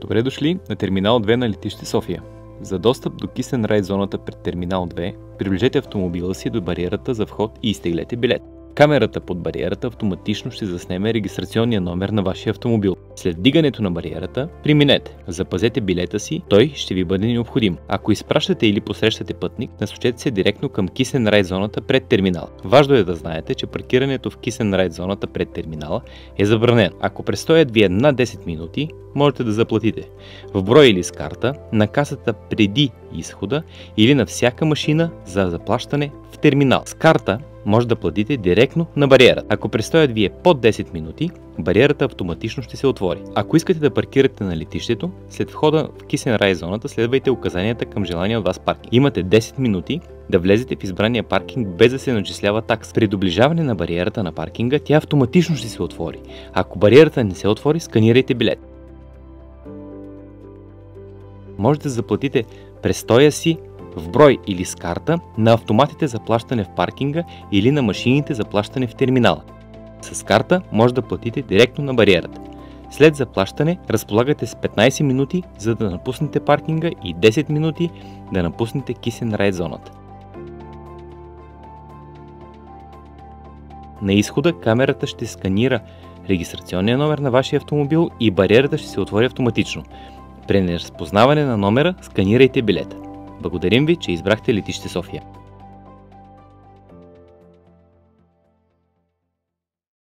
Добре дошли на терминал 2 на летище София. За достъп до кисен райд зоната пред терминал 2, приближете автомобила си до бариерата за вход и изтеглете билет. Камерата под бариерата автоматично ще заснеме регистрационния номер на вашия автомобил. След вдигането на бариерата, преминете. Запазете билета си, той ще ви бъде необходим. Ако изпращате или посрещате пътник, насочете се директно към кисен райд зоната пред терминала. Важно е да знаете, че паркирането в кисен райд зоната пред терминала е забранено. Ако престоят ви над 10 минути, можете да заплатите в брой или с карта, на касата преди изхода или на всяка машина за заплащане в терминал. С карта може да платите директно на бариерата. Ако престоят ви под 10 минути, бариерата автоматично ще се отвори. Ако искате да паркирате на летището, след входа в кисен райд зоната следвайте указанията към желания от вас паркинг. Имате 10 минути да влезете в избрания паркинг без да се начислява такса. При доближаване на бариерата на паркинга, тя автоматично ще се отвори. Ако бариерата не се отвори, сканирайте билет. Можете да заплатите престоя си в брой или с карта на автоматите за плащане в паркинга или на машините за плащане в терминала. С карта може да платите директно на бариерата. След заплащане разполагате с 15 минути за да напуснете паркинга и 10 минути да напуснете кисен райд зоната. На изхода камерата ще сканира регистрационния номер на вашия автомобил и бариерата ще се отвори автоматично. При неразпознаване на номера сканирайте билета. Благодарим ви, че избрахте летище София.